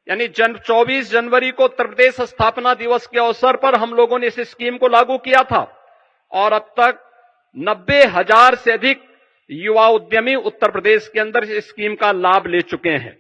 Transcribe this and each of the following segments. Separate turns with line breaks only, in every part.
यानी 24 जनवरी को उत्तर प्रदेश स्थापना दिवस के अवसर पर हम लोगों ने इस स्कीम को लागू किया था और अब तक 90,000 से अधिक युवा उद्यमी उत्तर प्रदेश के अंदर इस स्कीम का लाभ ले चुके हैं।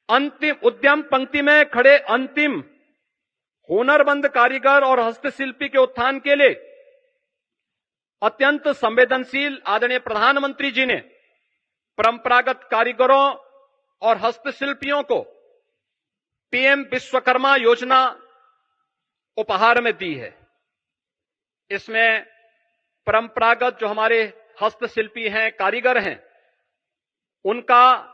अंतिम उद्यम पंक्ति में खड़े अंतिम हुनरमंद कारीगर और हस्तशिल्पी के उत्थान के लिए अत्यंत संवेदनशील आदरणीय प्रधानमंत्री जी ने परंपरागत कारीगरों और हस्तशिल्पियों को पीएम विश्वकर्मा योजना उपहार में दी है। इसमें परंपरागत जो हमारे हस्तशिल्पी हैं, कारीगर हैं, उनका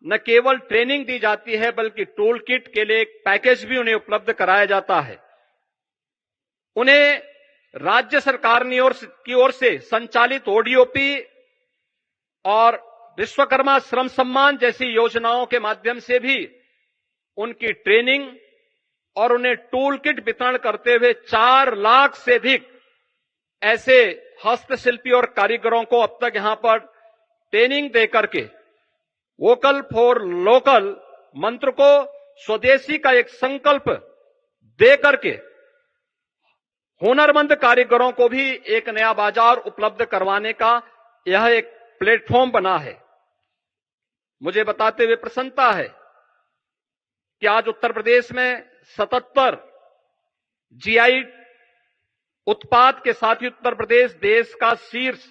न केवल ट्रेनिंग दी जाती है बल्कि टूल किट के लिए एक पैकेज भी उन्हें उपलब्ध कराया जाता है। उन्हें राज्य सरकार की ओर से संचालित ओडीओपी और विश्वकर्मा श्रम सम्मान जैसी योजनाओं के माध्यम से भी उनकी ट्रेनिंग और उन्हें टूल किट वितरण करते हुए 4 लाख से अधिक ऐसे हस्तशिल्पी और कारीगरों को अब तक यहां पर ट्रेनिंग देकर के वोकल फॉर लोकल मंत्र को, स्वदेशी का एक संकल्प देकर के हुनरमंद कारीगरों को भी एक नया बाजार उपलब्ध करवाने का यह एक प्लेटफॉर्म बना है। मुझे बताते हुए प्रसन्नता है कि आज उत्तर प्रदेश में 77 जीआई उत्पाद के साथ ही उत्तर प्रदेश देश का शीर्ष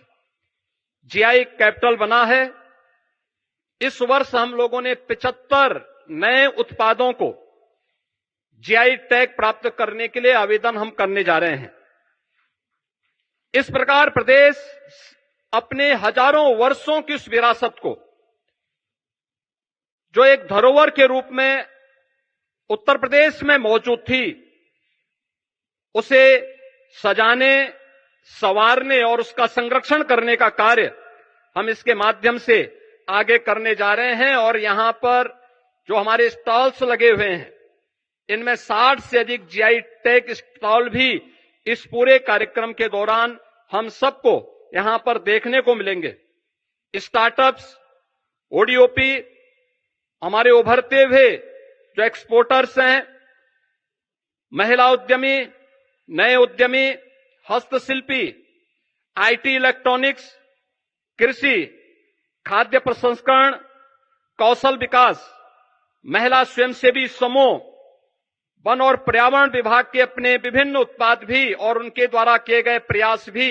जीआई कैपिटल बना है। इस वर्ष हम लोगों ने 75 नए उत्पादों को जीआई टैग प्राप्त करने के लिए आवेदन हम करने जा रहे हैं। इस प्रकार प्रदेश अपने हजारों वर्षों की उस विरासत को, जो एक धरोहर के रूप में उत्तर प्रदेश में मौजूद थी, उसे सजाने, संवारने और उसका संरक्षण करने का कार्य हम इसके माध्यम से आगे करने जा रहे हैं। और यहां पर जो हमारे स्टॉल्स लगे हुए हैं, इनमें 60 से अधिक जीआई टैग स्टॉल भी इस पूरे कार्यक्रम के दौरान हम सबको यहां पर देखने को मिलेंगे। स्टार्टअप्स, ओडीओपी, हमारे उभरते हुए जो एक्सपोर्टर्स हैं, महिला उद्यमी, नए उद्यमी, हस्तशिल्पी, आईटी, इलेक्ट्रॉनिक्स, कृषि, खाद्य प्रसंस्करण, कौशल विकास, महिला स्वयंसेवी समूह, वन और पर्यावरण विभाग के अपने विभिन्न उत्पाद भी और उनके द्वारा किए गए प्रयास भी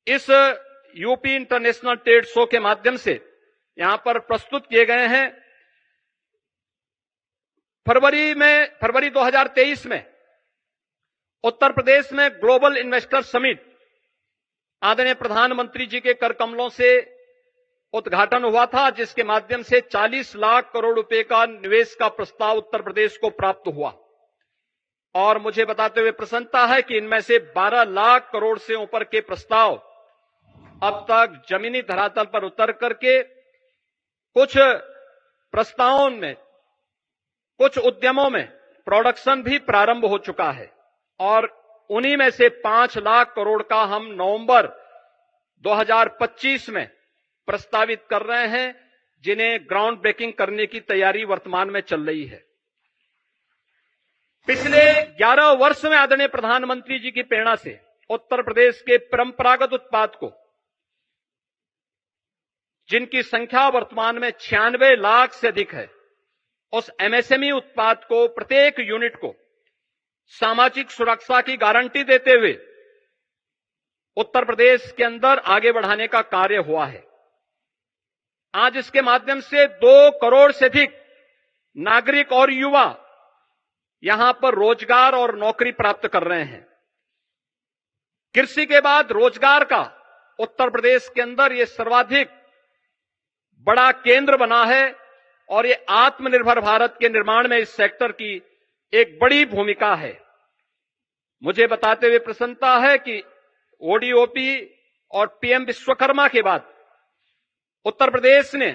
इस यूपी इंटरनेशनल ट्रेड शो के माध्यम से यहां पर प्रस्तुत किए गए हैं। फरवरी 2023 में उत्तर प्रदेश में ग्लोबल इन्वेस्टर समिट आदरणीय प्रधानमंत्री जी के कर कमलों से उद्घाटन हुआ था, जिसके माध्यम से 40 लाख करोड़ रुपए का निवेश का प्रस्ताव उत्तर प्रदेश को प्राप्त हुआ। और मुझे बताते हुए प्रसन्नता है कि इनमें से 12 लाख करोड़ से ऊपर के प्रस्ताव अब तक जमीनी धरातल पर उतर करके कुछ प्रस्तावों में, कुछ उद्यमों में प्रोडक्शन भी प्रारंभ हो चुका है। और उन्हीं में से 5 लाख करोड़ का हम नवंबर 2025 में प्रस्तावित कर रहे हैं, जिन्हें ग्राउंड ब्रेकिंग करने की तैयारी वर्तमान में चल रही है। पिछले 11 वर्ष में आदरणीय प्रधानमंत्री जी की प्रेरणा से उत्तर प्रदेश के परंपरागत उत्पाद को, जिनकी संख्या वर्तमान में 96 लाख से अधिक है, उस एमएसएमई उत्पाद को, प्रत्येक यूनिट को सामाजिक सुरक्षा की गारंटी देते हुए उत्तर प्रदेश के अंदर आगे बढ़ाने का कार्य हुआ है। आज इसके माध्यम से 2 करोड़ से अधिक नागरिक और युवा यहां पर रोजगार और नौकरी प्राप्त कर रहे हैं। कृषि के बाद रोजगार का उत्तर प्रदेश के अंदर ये सर्वाधिक बड़ा केंद्र बना है और ये आत्मनिर्भर भारत के निर्माण में इस सेक्टर की एक बड़ी भूमिका है। मुझे बताते हुए प्रसन्नता है कि ओडीओपी और पीएम विश्वकर्मा के बाद उत्तर प्रदेश ने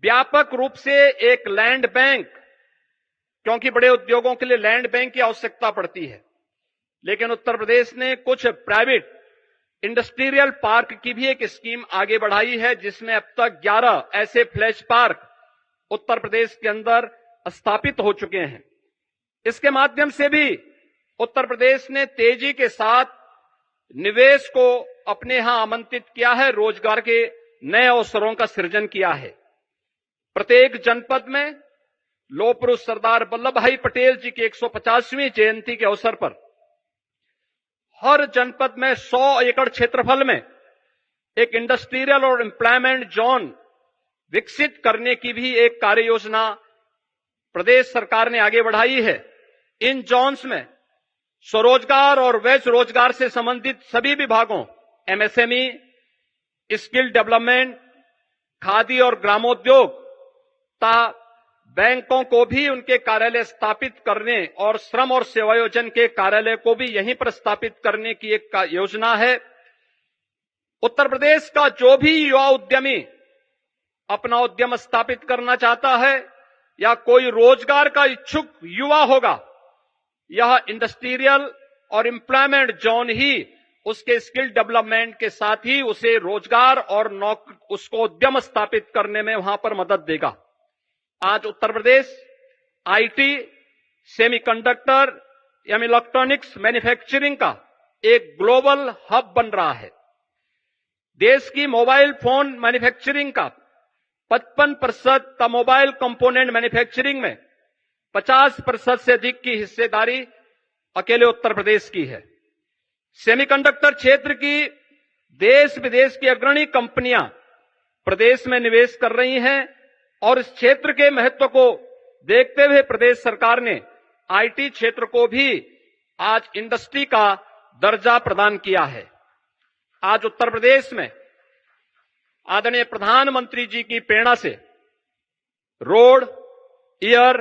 व्यापक रूप से एक लैंड बैंक, क्योंकि बड़े उद्योगों के लिए लैंड बैंक की आवश्यकता पड़ती है, लेकिन उत्तर प्रदेश ने कुछ प्राइवेट इंडस्ट्रियल पार्क की भी एक स्कीम आगे बढ़ाई है, जिसमें अब तक 11 ऐसे फ्लैश पार्क उत्तर प्रदेश के अंदर स्थापित हो चुके हैं। इसके माध्यम से भी उत्तर प्रदेश ने तेजी के साथ निवेश को अपने यहां आमंत्रित किया है, रोजगार के नए अवसरों का सृजन किया है। प्रत्येक जनपद में लौह पुरुष सरदार वल्लभ भाई पटेल जी की 150वीं जयंती के अवसर पर हर जनपद में 100 एकड़ क्षेत्रफल में एक इंडस्ट्रियल और एम्प्लॉयमेंट जोन विकसित करने की भी एक कार्य योजना प्रदेश सरकार ने आगे बढ़ाई है। इन जोन्स में स्वरोजगार और वैश्य रोजगार से संबंधित सभी विभागों, एमएसएमई, स्किल डेवलपमेंट, खादी और ग्रामोद्योग तथा बैंकों को भी उनके कार्यालय स्थापित करने और श्रम और सेवायोजन के कार्यालय को भी यहीं पर स्थापित करने की एक योजना है। उत्तर प्रदेश का जो भी युवा उद्यमी अपना उद्यम स्थापित करना चाहता है या कोई रोजगार का इच्छुक युवा होगा, यह इंडस्ट्रियल और एम्प्लॉयमेंट जोन ही उसके स्किल डेवलपमेंट के साथ ही उसे रोजगार और उसको उद्यम स्थापित करने में वहां पर मदद देगा। आज उत्तर प्रदेश आईटी, सेमीकंडक्टर या इलेक्ट्रॉनिक्स मैन्युफैक्चरिंग का एक ग्लोबल हब बन रहा है। देश की मोबाइल फोन मैन्युफैक्चरिंग का 55% मोबाइल कंपोनेंट मैन्युफैक्चरिंग में 50% से अधिक की हिस्सेदारी अकेले उत्तर प्रदेश की है। सेमीकंडक्टर क्षेत्र की देश विदेश की अग्रणी कंपनियां प्रदेश में निवेश कर रही हैं और इस क्षेत्र के महत्व को देखते हुए प्रदेश सरकार ने आईटी क्षेत्र को भी आज इंडस्ट्री का दर्जा प्रदान किया है। आज उत्तर प्रदेश में आदरणीय प्रधानमंत्री जी की प्रेरणा से रोड, एयर,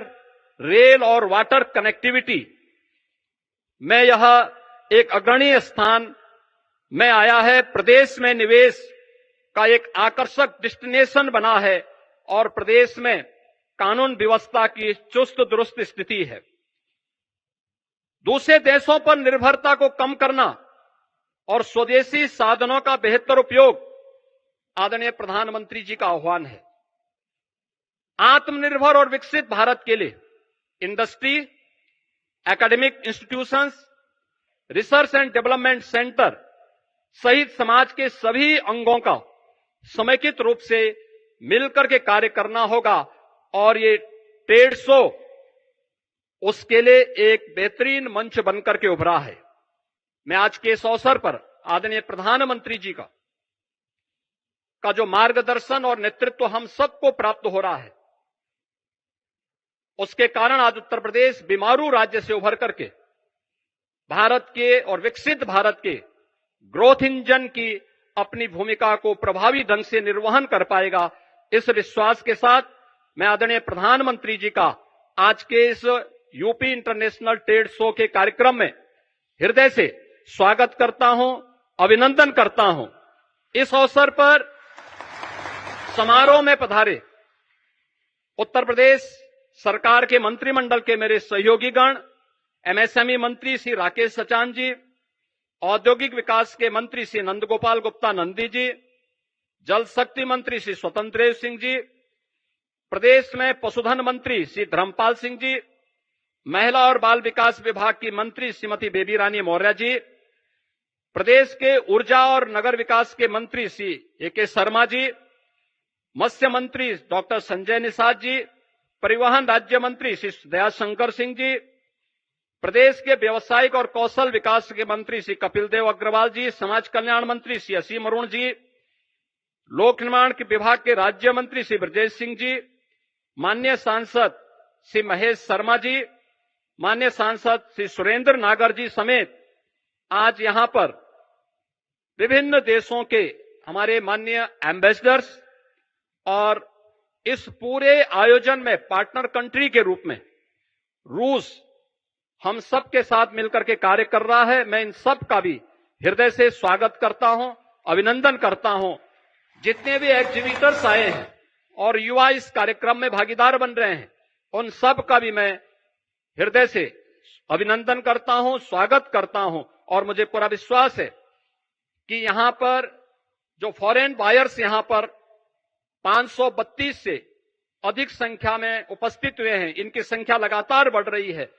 रेल और वाटर कनेक्टिविटी में यह एक अग्रणी स्थान में आया है। प्रदेश में निवेश का एक आकर्षक डेस्टिनेशन बना है और प्रदेश में कानून व्यवस्था की चुस्त दुरुस्त स्थिति है। दूसरे देशों पर निर्भरता को कम करना और स्वदेशी साधनों का बेहतर उपयोग आदरणीय प्रधानमंत्री जी का आह्वान है। आत्मनिर्भर और विकसित भारत के लिए industry, academic institutions, research and development centre सहित समाज के सभी अंगों का समेकित रूप से मिलकर के कार्य करना होगा और ये ट्रेड शो उसके लिए एक बेहतरीन मंच बनकर के उभरा है। मैं आज के इस अवसर पर आदरणीय प्रधानमंत्री जी का जो मार्गदर्शन और नेतृत्व हम सबको प्राप्त हो रहा है, उसके कारण आज उत्तर प्रदेश बीमारू राज्य से उभर करके भारत के और विकसित भारत के ग्रोथ इंजन की अपनी भूमिका को प्रभावी ढंग से निर्वहन कर पाएगा। इस विश्वास के साथ मैं आदरणीय प्रधानमंत्री जी का आज के इस यूपी इंटरनेशनल ट्रेड शो के कार्यक्रम में हृदय से स्वागत करता हूं, अभिनंदन करता हूं। इस अवसर पर समारोह में पधारे उत्तर प्रदेश सरकार के मंत्रिमंडल के मेरे सहयोगीगण, एमएसएमई मंत्री श्री राकेश सचान जी, औद्योगिक विकास के मंत्री श्री नंदगोपाल गुप्ता नंदी जी, जल शक्ति मंत्री श्री स्वतंत्र देव सिंह जी, प्रदेश में पशुधन मंत्री श्री धर्मपाल सिंह जी, महिला और बाल विकास विभाग की मंत्री श्रीमती बेबी रानी मौर्य जी, प्रदेश के ऊर्जा और नगर विकास के मंत्री श्री ए.के. शर्मा जी, मत्स्य मंत्री डॉक्टर संजय निषाद जी, परिवहन राज्य मंत्री श्री दयाशंकर सिंह जी, प्रदेश के व्यवसायिक और कौशल विकास के मंत्री श्री कपिल देव अग्रवाल जी, समाज कल्याण मंत्री श्री असीम अरुण जी, लोक निर्माण के विभाग के राज्य मंत्री श्री ब्रजेश सिंह जी, माननीय सांसद श्री महेश शर्मा जी, माननीय सांसद श्री सुरेंद्र नागर जी समेत आज यहां पर विभिन्न देशों के हमारे माननीय एम्बेसडर्स और इस पूरे आयोजन में पार्टनर कंट्री के रूप में रूस हम सब के साथ मिलकर के कार्य कर रहा है। मैं इन सब का भी हृदय से स्वागत करता हूं, अभिनंदन करता हूं। जितने भी एग्जीबिटर्स आए हैं और युवा इस कार्यक्रम में भागीदार बन रहे हैं, उन सब का भी मैं हृदय से अभिनंदन करता हूं, स्वागत करता हूं और मुझे पूरा विश्वास है कि यहां पर जो फॉरेन बायर्स यहां पर 532 से अधिक संख्या में उपस्थित हुए हैं, इनकी संख्या लगातार बढ़ रही है।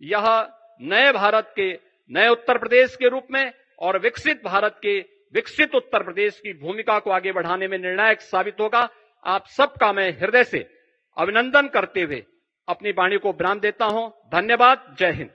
यह नए भारत के, नए उत्तर प्रदेश के रूप में और विकसित भारत के विकसित उत्तर प्रदेश की भूमिका को आगे बढ़ाने में निर्णायक साबित होगा। आप सबका मैं हृदय से अभिनंदन करते हुए अपनी वाणी को विराम देता हूं। धन्यवाद। जय हिंद।